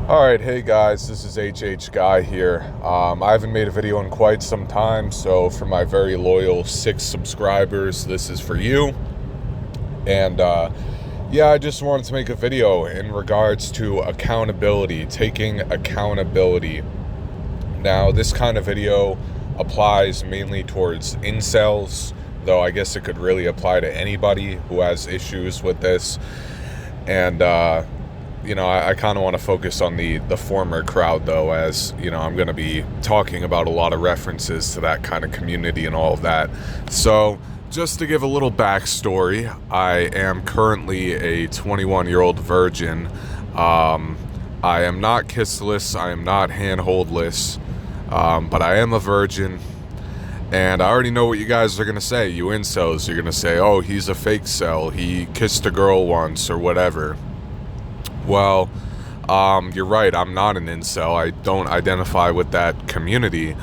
Alright, hey guys, this is Guy here. I haven't made a video in quite some time, so for my very loyal 6 subscribers, this is for you. And yeah, I just wanted to make a video in regards to accountability, taking accountability. Now, this kind of video applies mainly towards incels, though I guess it could really apply to anybody who has issues with this. And I kind of want to focus on the former crowd, though, as, I'm going to be talking about a lot of references to that kind of community and all of that. So, just to give a little backstory, I am currently a 21-year-old virgin. I am not kissless, I am not handholdless, but I am a virgin. And I already know what you guys are going to say, you incels. You're going to say, oh, he's a fake cell, he kissed a girl once, or whatever. Well, you're right, I'm not an incel. I don't identify with that community.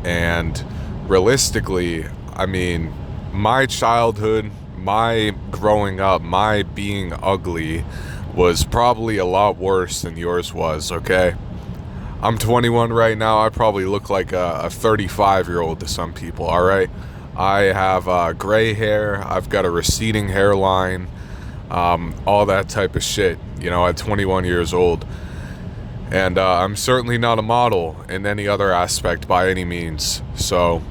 And realistically, I mean, my childhood, my growing up, my being ugly was probably a lot worse than yours was, okay? I'm 21 right now. I probably look like a 35-year-old to some people, alright? I have gray hair, I've got a receding hairline, all that type of shit, at 21 years old. And I'm certainly not a model in any other aspect by any means. So,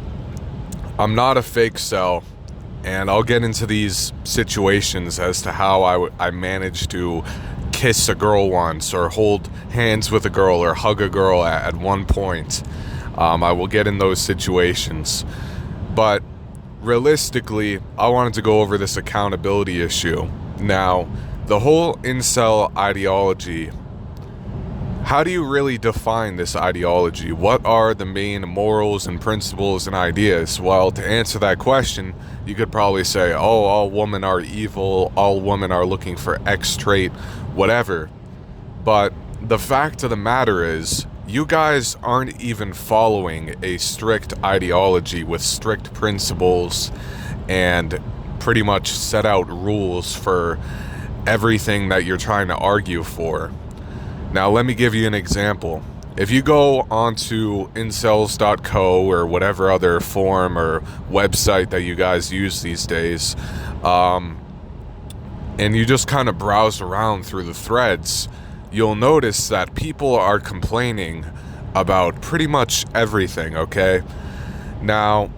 I'm not a fake cell, and I'll get into these situations as to how I managed to kiss a girl once, or hold hands with a girl, or hug a girl at one point. I will get in those situations. But realistically, I wanted to go over this accountability issue. Now, the whole incel ideology, how do you really define this ideology? What are the main morals and principles and ideas? Well, to answer that question, you could probably say, oh, all women are evil, all women are looking for X trait, whatever. But the fact of the matter is, you guys aren't even following a strict ideology with strict principles and pretty much set out rules for everything that you're trying to argue for. Now, let me give you an example. If you go onto incels.co or whatever other forum or website that you guys use these days, and you just kind of browse around through the threads, you'll notice that people are complaining about pretty much everything, okay? Now,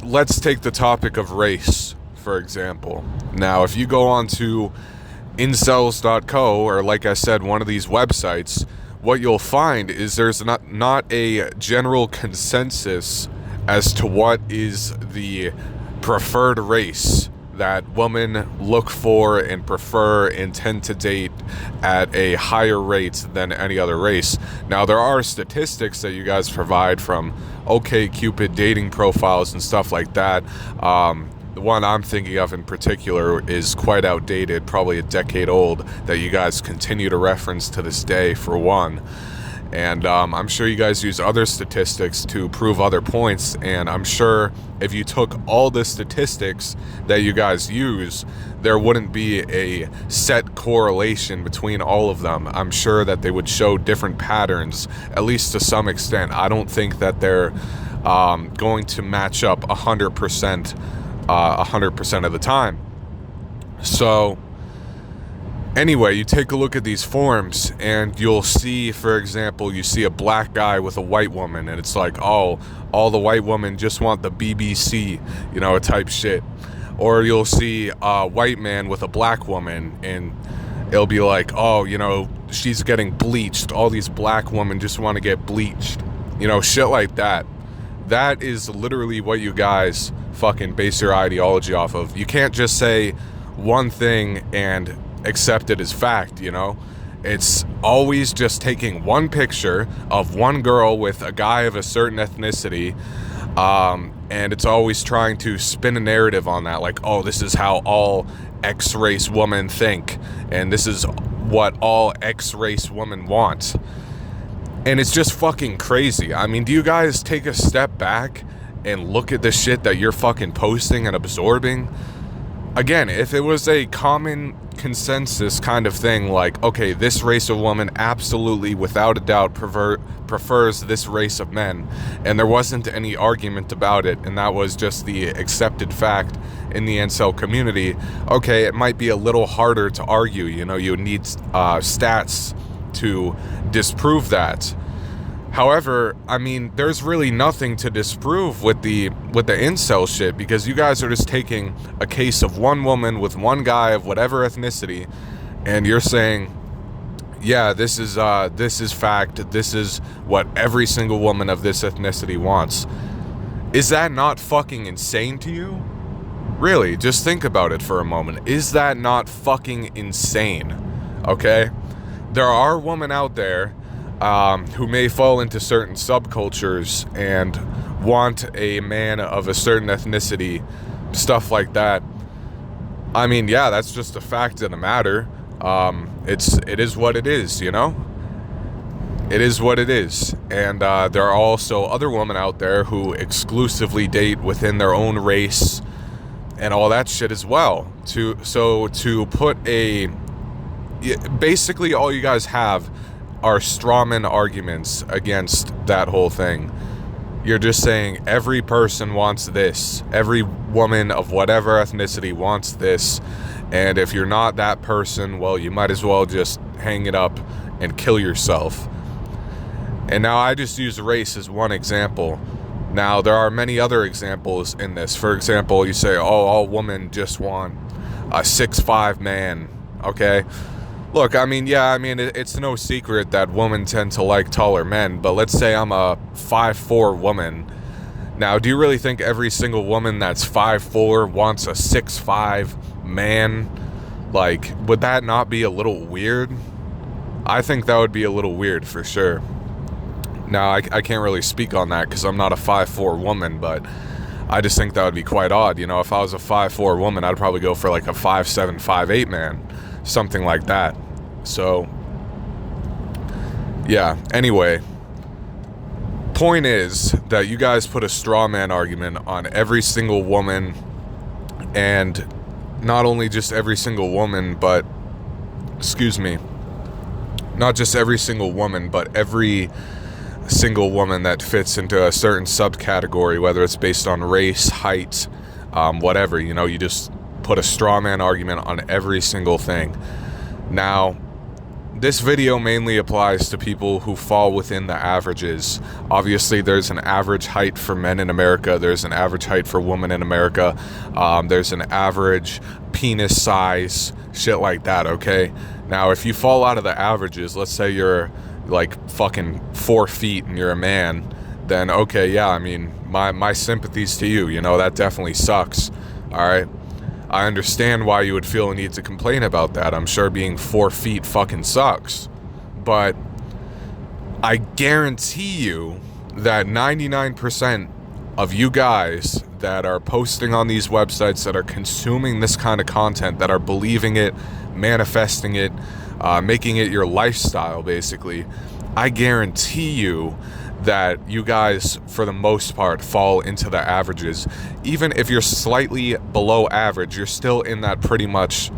let's take the topic of race, for example. Now, if you go on to incels.co, or like I said, one of these websites, what you'll find is there's not a general consensus as to what is the preferred race that women look for and prefer and tend to date at a higher rate than any other race. Now, there are statistics that you guys provide from OkCupid dating profiles and stuff like that. The one I'm thinking of in particular is quite outdated, probably a decade old, that you guys continue to reference to this day, for one. And I'm sure you guys use other statistics to prove other points, and I'm sure if you took all the statistics that you guys use, there wouldn't be a set correlation between all of them. I'm sure that they would show different patterns, at least to some extent. I don't think that they're going to match up 100% of the time. So anyway, you take a look at these forums and you'll see, for example, you see a black guy with a white woman, and it's like, oh, all the white women just want the BBC, type shit. Or you'll see a white man with a black woman, and it'll be like, oh, she's getting bleached, all these black women just want to get bleached, shit like that. That is literally what you guys fucking base your ideology off of. You can't just say one thing and accept it as fact, It's always just taking one picture of one girl with a guy of a certain ethnicity, and it's always trying to spin a narrative on that, like, oh, this is how all X-race women think, and this is what all X-race women want. And it's just fucking crazy. I mean, do you guys take a step back and look at the shit that you're fucking posting and absorbing? Again, if it was a common consensus kind of thing, like, okay, this race of woman absolutely, without a doubt, prefers this race of men, and there wasn't any argument about it, and that was just the accepted fact in the incel community, okay, it might be a little harder to argue. You know, you need stats to disprove that. However, I mean, there's really nothing to disprove with the incel shit, because you guys are just taking a case of one woman with one guy of whatever ethnicity, and you're saying, yeah, this is fact, this is what every single woman of this ethnicity wants. Is that not fucking insane to you? Really, just think about it for a moment. Is that not fucking insane? Okay? There are women out there who may fall into certain subcultures and want a man of a certain ethnicity, stuff like that. I mean, yeah, that's just a fact of the matter. It is what it is, you know? It is what it is. And there are also other women out there who exclusively date within their own race and all that shit as well. To put a... Basically, all you guys have are strawman arguments against that whole thing. You're just saying every person wants this. Every woman of whatever ethnicity wants this. And if you're not that person, well, you might as well just hang it up and kill yourself. And now I just use race as one example. Now, there are many other examples in this. For example, you say, oh, all women just want a 6'5" man, okay? Look, I mean, yeah, I mean, it's no secret that women tend to like taller men, but let's say I'm a 5'4" woman. Now, do you really think every single woman that's 5'4" wants a 6'5" man? Like, would that not be a little weird? I think that would be a little weird for sure. Now, I can't really speak on that because I'm not a 5'4" woman, but I just think that would be quite odd. You know, if I was a 5'4" woman, I'd probably go for like a 5'7", 5'8" man. Something like that. So, yeah, anyway, point is that you guys put a straw man argument on every single woman, and not only just every single woman, but, excuse me, not just every single woman, but every single woman that fits into a certain subcategory, whether it's based on race, height, whatever, you know, you just put a straw man argument on every single thing. Now, this video mainly applies to people who fall within the averages. Obviously, there's an average height for men in America. There's an average height for women in America. There's an average penis size, shit like that, okay? Now, if you fall out of the averages, let's say you're like fucking 4 feet and you're a man, then okay, yeah, I mean, my sympathies to you, you know, that definitely sucks, all right? I understand why you would feel a need to complain about that. I'm sure being 4 feet fucking sucks. But I guarantee you that 99% of you guys that are posting on these websites, that are consuming this kind of content, that are believing it, manifesting it, making it your lifestyle, basically, I guarantee you that you guys, for the most part, fall into the averages. Even if you're slightly below average, you're still in that pretty much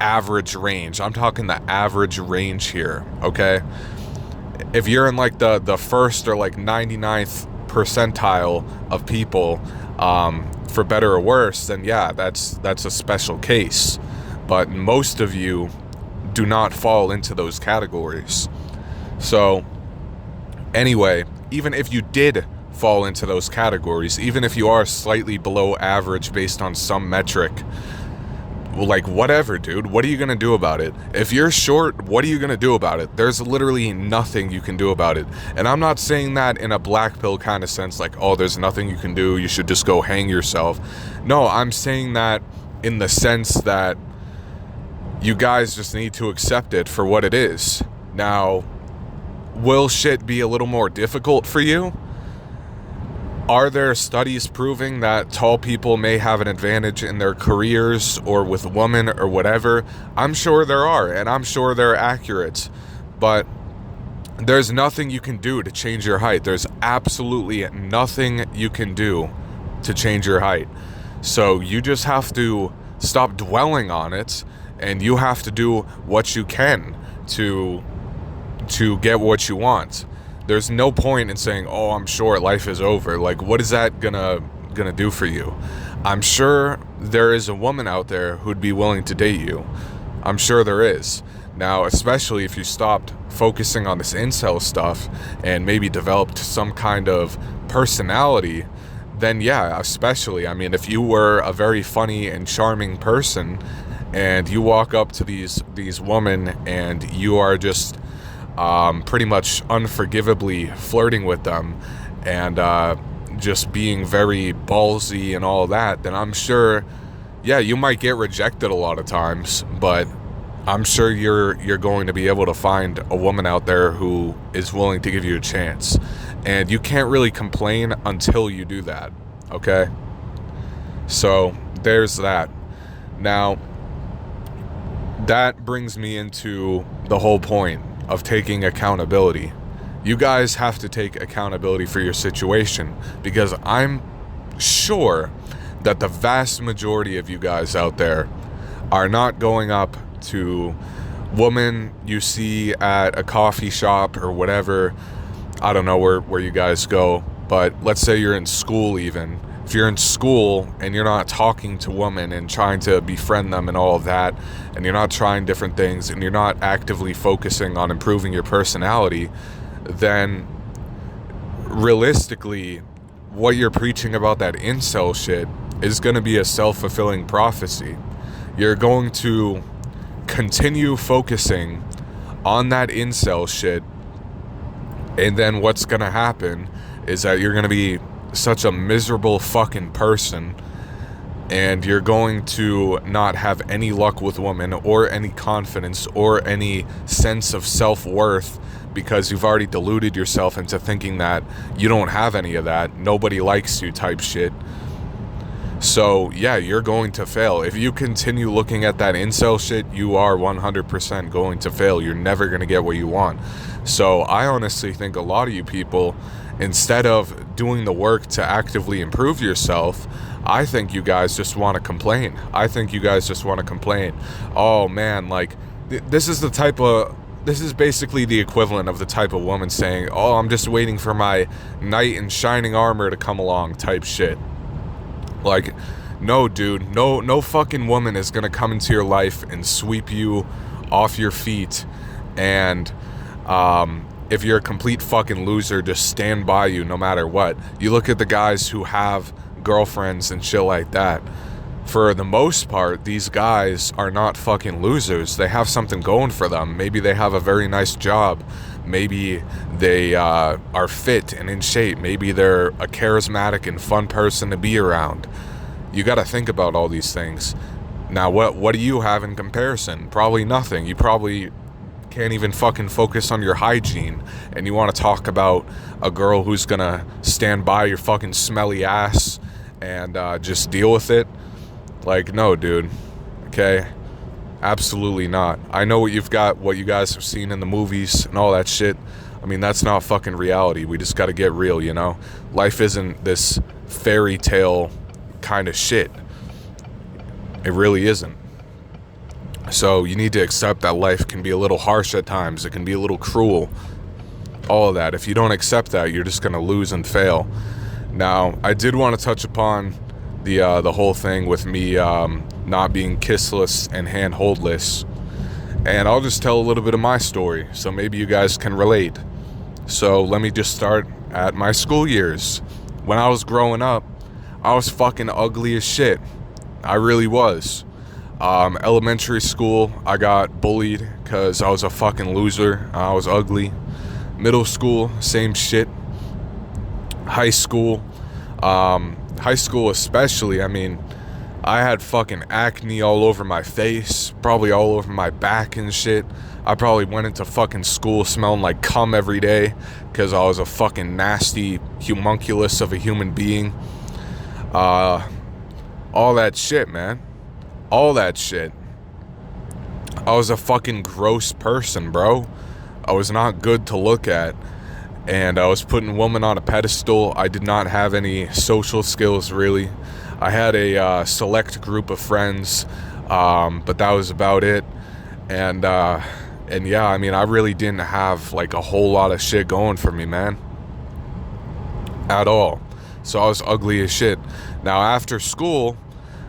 average range. I'm talking the average range here, okay? If you're in like the first or like 99th percentile of people, for better or worse, then yeah, that's a special case. But most of you do not fall into those categories. So anyway, even if you did fall into those categories, even if you are slightly below average based on some metric, like whatever, dude, what are you gonna do about it? If you're short, what are you gonna do about it? There's literally nothing you can do about it. And I'm not saying that in a black pill kind of sense, like, oh, there's nothing you can do, you should just go hang yourself. No, I'm saying that in the sense that you guys just need to accept it for what it is. Now, will shit be a little more difficult for you? Are there studies proving that tall people may have an advantage in their careers or with women or whatever? I'm sure there are, and I'm sure they're accurate. But there's nothing you can do to change your height. There's absolutely nothing you can do to change your height. So you just have to stop dwelling on it and you have to do what you can to get what you want. There's no point in saying, "Oh, I'm sure life is over." Like, what is that gonna do for you? I'm sure there is a woman out there who'd be willing to date you. I'm sure there is. Now, especially if you stopped focusing on this incel stuff and maybe developed some kind of personality, then yeah, especially. I mean, if you were a very funny and charming person and you walk up to these women and you are just pretty much unforgivably flirting with them and just being very ballsy and all that, then I'm sure, yeah, you might get rejected a lot of times, but I'm sure you're going to be able to find a woman out there who is willing to give you a chance. And you can't really complain until you do that, okay? So there's that. Now, that brings me into the whole point of taking accountability. You guys have to take accountability for your situation, because I'm sure that the vast majority of you guys out there are not going up to women you see at a coffee shop or whatever. I don't know where you guys go, but let's say you're in school even. If you're in school and you're not talking to women and trying to befriend them and all of that, and you're not trying different things, and you're not actively focusing on improving your personality, then realistically, what you're preaching about, that incel shit, is going to be a self-fulfilling prophecy. You're going to continue focusing on that incel shit, and then what's going to happen is that you're going to be such a miserable fucking person, and you're going to not have any luck with women or any confidence or any sense of self-worth, because you've already deluded yourself into thinking that you don't have any of that, nobody likes you type shit. So yeah, you're going to fail. If you continue looking at that incel shit, you are 100% going to fail. You're never going to get what you want. So I honestly think a lot of you people, instead of doing the work to actively improve yourself, I think you guys just want to complain. I think you guys just want to complain. Oh man, like this is basically the equivalent of the type of woman saying, "Oh, I'm just waiting for my knight in shining armor to come along," type shit. Like, no dude, no fucking woman is gonna come into your life and sweep you off your feet, and if you're a complete fucking loser, just stand by you no matter what. You look at the guys who have girlfriends and shit like that. For the most part, these guys are not fucking losers. They have something going for them. Maybe they have a very nice job. Maybe they are fit and in shape. Maybe they're a charismatic and fun person to be around. You got to think about all these things. Now, what do you have in comparison? Probably nothing. You probably can't even fucking focus on your hygiene, and you want to talk about a girl who's gonna stand by your fucking smelly ass and just deal with it. Like, no, dude. Okay? Absolutely not. I know what you guys have seen in the movies and all that shit. I mean, that's not fucking reality. We just gotta get real, you know? Life isn't this fairy tale kind of shit. It really isn't. So you need to accept that life can be a little harsh at times. It can be a little cruel. All of that. If you don't accept that, you're just gonna lose and fail. Now, I did want to touch upon the whole thing with me not being kissless and handholdless, and I'll just tell a little bit of my story, so maybe you guys can relate. So let me just start at my school years. When I was growing up, I was fucking ugly as shit. I really was. Elementary school, I got bullied because I was a fucking loser. I was ugly. Middle school, same shit. High school especially, I mean, I had fucking acne all over my face, probably all over my back and shit. I probably went into fucking school smelling like cum every day because I was a fucking nasty homunculus of a human being. All that shit, man. All that shit. I was a fucking gross person, bro. I was not good to look at. And I was putting women on a pedestal. I did not have any social skills, really. I had a select group of friends But that was about it. And yeah, I mean, I really didn't have like a whole lot of shit going for me, man, at all. So I was ugly as shit. Now after school,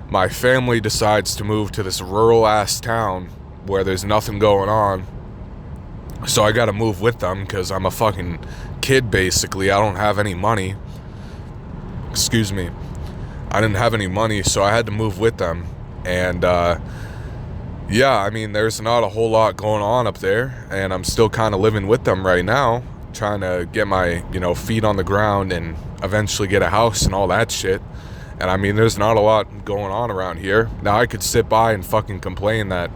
my family decides to move to this rural ass town where there's nothing going on. So I gotta move with them because I'm a fucking kid basically. I don't have any money. Excuse me. I didn't have any money, so I had to move with them. And yeah, I mean, there's not a whole lot going on up there, and I'm still kind of living with them right now, trying to get my, feet on the ground and eventually get a house and all that shit. And I mean, there's not a lot going on around here. Now I could sit by and fucking complain that,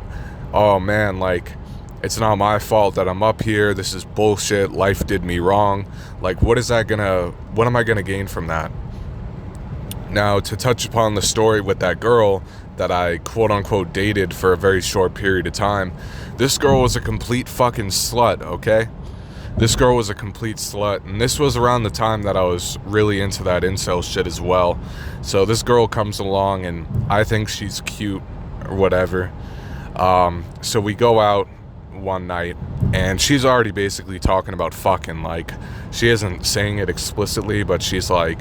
oh man, like, it's not my fault that I'm up here, this is bullshit, life did me wrong. Like, what am I gonna gain from that? Now, to touch upon the story with that girl that I quote-unquote dated for a very short period of time, this girl was a complete fucking slut, okay? This girl was a complete slut, and this was around the time that I was really into that incel shit as well. So this girl comes along, and I think she's cute, or whatever. So we go out one night, and she's already basically talking about fucking, like, she isn't saying it explicitly, but she's like,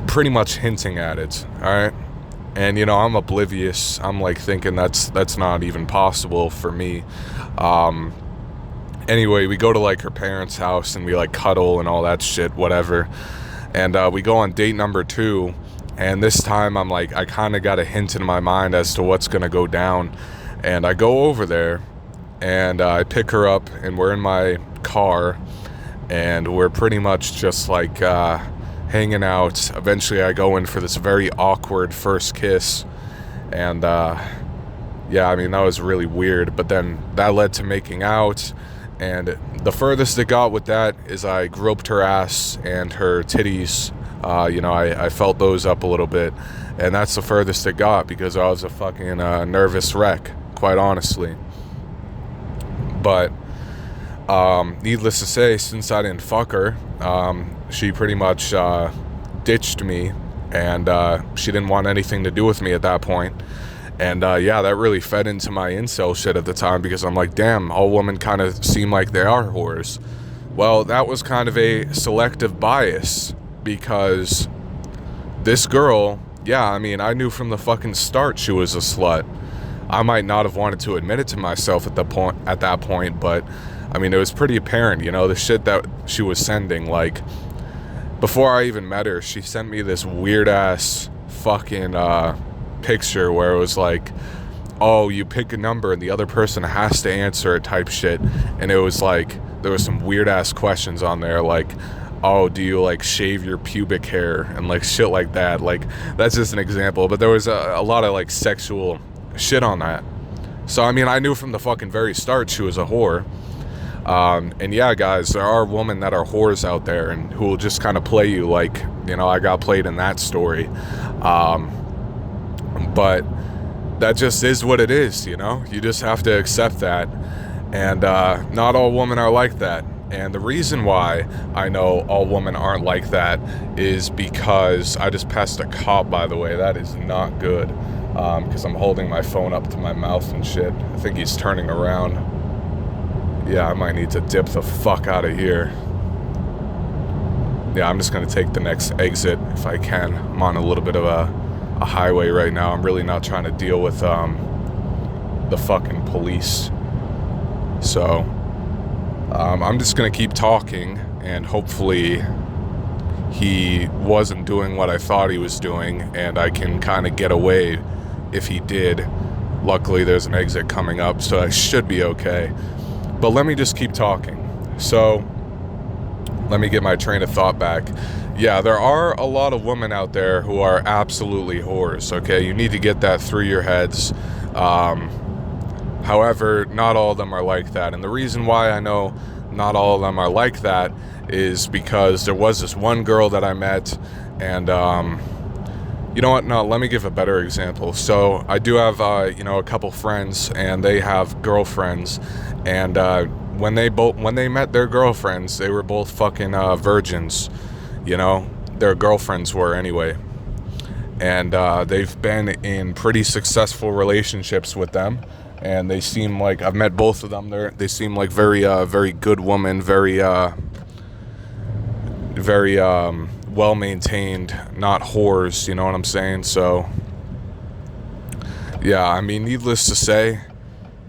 pretty much hinting at it, alright? And I'm oblivious. I'm like thinking that's not even possible for me. Anyway, we go to like her parents' house and we like cuddle and all that shit, whatever. And we go on date number 2, and this time I'm like, I kind of got a hint in my mind as to what's gonna go down. And I go over there and I pick her up, and we're in my car, and we're pretty much just like hanging out. Eventually I go in for this very awkward first kiss, and yeah, I mean, that was really weird, but then that led to making out, and the furthest it got with that is I groped her ass and her titties. I felt those up a little bit, and that's the furthest it got because I was a fucking nervous wreck, quite honestly. But needless to say, since I didn't fuck her, she pretty much ditched me, and she didn't want anything to do with me at that point. And yeah, that really fed into my incel shit at the time, because I'm like, damn, all women kind of seem like they are whores. Well, that was kind of a selective bias, because this girl, yeah, I mean, I knew from the fucking start she was a slut. I might not have wanted to admit it to myself at that point, but I mean, it was pretty apparent, the shit that she was sending. Like, before I even met her, she sent me this weird-ass fucking picture where it was like, oh, you pick a number and the other person has to answer it type shit. And it was like, there was some weird-ass questions on there, like, oh, do you, like, shave your pubic hair? And, like, shit like that. Like, that's just an example. But there was a lot of, like, sexual shit on that. So, I mean, I knew from the fucking very start she was a whore. And yeah, guys, there are women that are whores out there and who will just kind of play you like, I got played in that story. But that just is what it is, you just have to accept that. And not all women are like that. And the reason why I know all women aren't like that is because I just passed a cop, by the way. That is not good, because I'm holding my phone up to my mouth and shit. I think he's turning around. Yeah, I might need to dip the fuck out of here. Yeah, I'm just gonna take the next exit if I can. I'm on a little bit of a highway right now. I'm really not trying to deal with the fucking police. So I'm just gonna keep talking, and hopefully he wasn't doing what I thought he was doing, and I can kind of get away if he did. Luckily there's an exit coming up, so I should be okay. But let me just keep talking. So let me get my train of thought back. Yeah, there are a lot of women out there who are absolutely whores, okay? You need to get that through your heads. However, not all of them are like that. And the reason why I know not all of them are like that is because there was this one girl that I met, and you know what? No, let me give a better example. So I do have, a couple friends, and they have girlfriends, and when they met their girlfriends, they were both fucking virgins. Their girlfriends were anyway. and they've been in pretty successful relationships with them. And they seem like, I've met both of them. They seem like very good women, very well maintained, not whores. You know what I'm saying? So yeah, I mean, needless to say,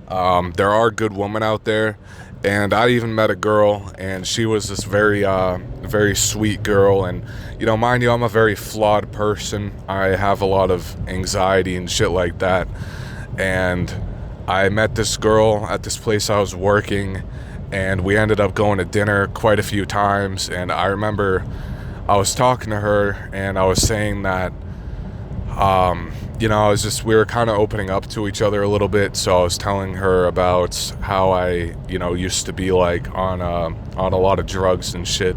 there are good women out there. And I even met a girl, and she was this very sweet girl. And, you know, mind you, I'm a very flawed person. I have a lot of anxiety and shit like that. And I met this girl at this place I was working, and we ended up going to dinner quite a few times. And I remember I was talking to her, and I was saying that, you know, we were kind of opening up to each other a little bit. So I was telling her about how I, you know, used to be like on a lot of drugs and shit.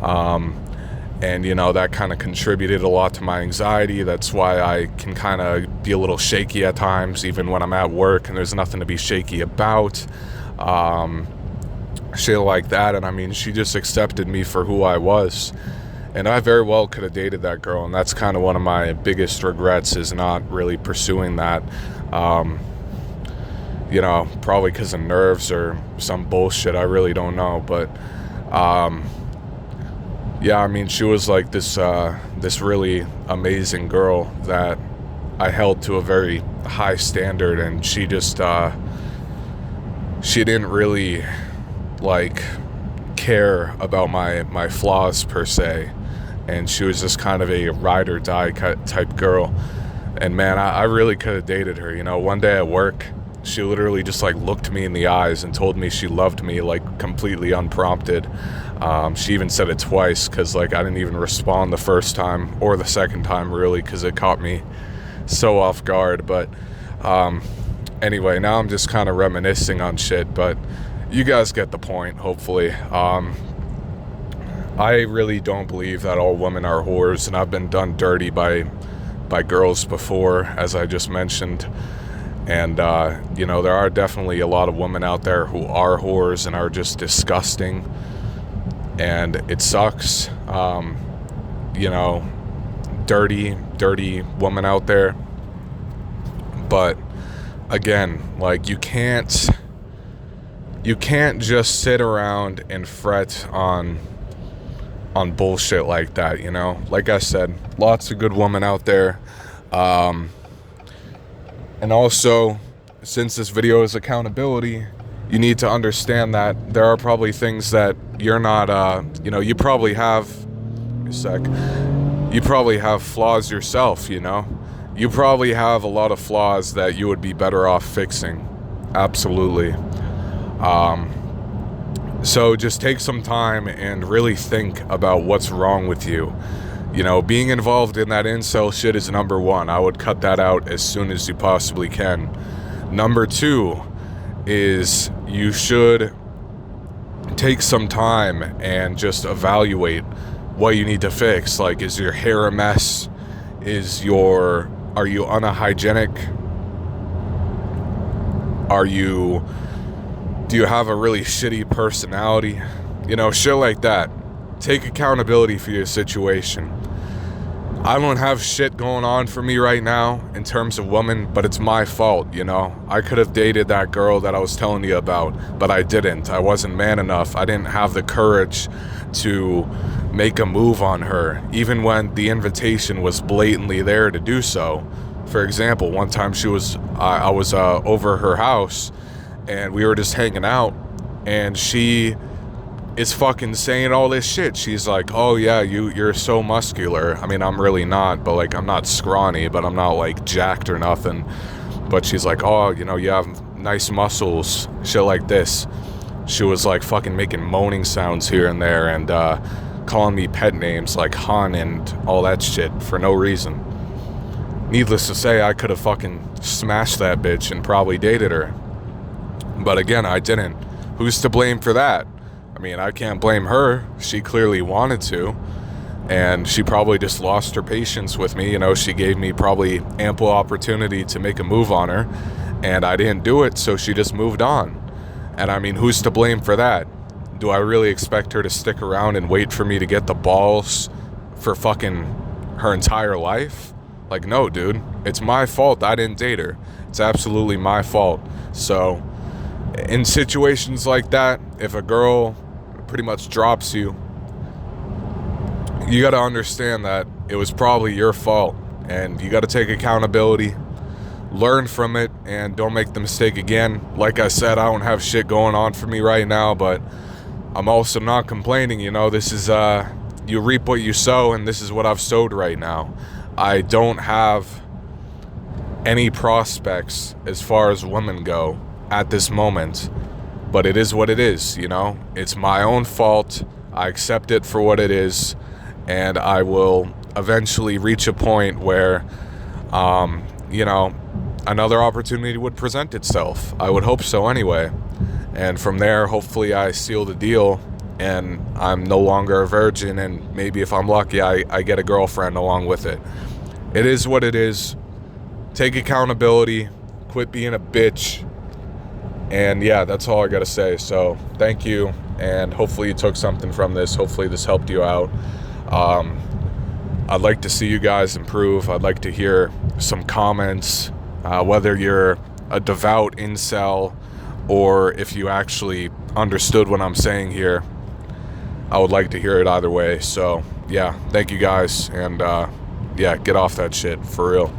And, you know, that kind of contributed a lot to my anxiety. That's why I can kind of be a little shaky at times, even when I'm at work and there's nothing to be shaky about. Shit like that. And I mean, she just accepted me for who I was. And I very well could have dated that girl, and that's kind of one of my biggest regrets, is not really pursuing that. You know, probably because of nerves or some bullshit, I really don't know. But yeah, I mean, she was like this really amazing girl that I held to a very high standard, and she just she didn't really like care about my flaws per se. And she was just kind of a ride or die type girl. And man, I really could have dated her. You know, one day at work, she literally just like looked me in the eyes and told me she loved me, like completely unprompted. She even said it twice, because like I didn't even respond the first time or the second time really, because it caught me so off guard. But anyway, now I'm just kind of reminiscing on shit, but you guys get the point, hopefully. I really don't believe that all women are whores, and I've been done dirty by girls before, as I just mentioned. And you know, there are definitely a lot of women out there who are whores and are just disgusting, and it sucks. You know, dirty women out there. But again, like, you can't just sit around and fret on bullshit like that, you know? Like I said, lots of good women out there. And also, since this video is accountability, you need to understand that there are probably things that you're not, you know, you probably have flaws yourself, you know? You probably have a lot of flaws that you would be better off fixing. Absolutely. So just take some time and really think about what's wrong with you. You know, being involved in that incel shit is number one. I would cut that out as soon as you possibly can. Number two is you should take some time and just evaluate what you need to fix. Like, is your hair a mess? Are you unhygienic? Do you have a really shitty personality? You know, shit like that. Take accountability for your situation. I don't have shit going on for me right now in terms of women, but it's my fault, you know? I could have dated that girl that I was telling you about, but I didn't. I wasn't man enough. I didn't have the courage to make a move on her, even when the invitation was blatantly there to do so. For example, one time I was over her house, and we were just hanging out, and she is fucking saying all this shit. She's like, oh yeah, you're so muscular. I mean, I'm really not, but like, I'm not scrawny, but I'm not like jacked or nothing. But she's like, oh, you know, you have nice muscles, shit like this. She was like fucking making moaning sounds here and there, and calling me pet names like hun and all that shit for no reason. Needless to say, I could have fucking smashed that bitch and probably dated her. But again, I didn't. Who's to blame for that? I mean, I can't blame her. She clearly wanted to, and she probably just lost her patience with me. You know, she gave me probably ample opportunity to make a move on her, and I didn't do it, so she just moved on. And I mean, who's to blame for that? Do I really expect her to stick around and wait for me to get the balls for fucking her entire life? Like, no, dude, it's my fault I didn't date her. It's absolutely my fault. So in situations like that, if a girl pretty much drops you, you got to understand that it was probably your fault, and you got to take accountability, learn from it, and don't make the mistake again. Like I said, I don't have shit going on for me right now, but I'm also not complaining. This is you reap what you sow, and this is what I've sowed right now. I don't have any prospects as far as women go at this moment, but it is what it is. It's my own fault. I accept it for what it is, and I will eventually reach a point where another opportunity would present itself. I would hope so anyway. And from there, hopefully I seal the deal and I'm no longer a virgin, and maybe if I'm lucky, I get a girlfriend along with it. It is what it is. Take accountability, quit being a bitch, and yeah, that's all I gotta say. So thank you, and hopefully you took something from this. Hopefully this helped you out. I'd like to see you guys improve. I'd like to hear some comments, whether you're a devout incel or if you actually understood what I'm saying here. I would like to hear it either way. So yeah, thank you guys, and yeah, get off that shit for real.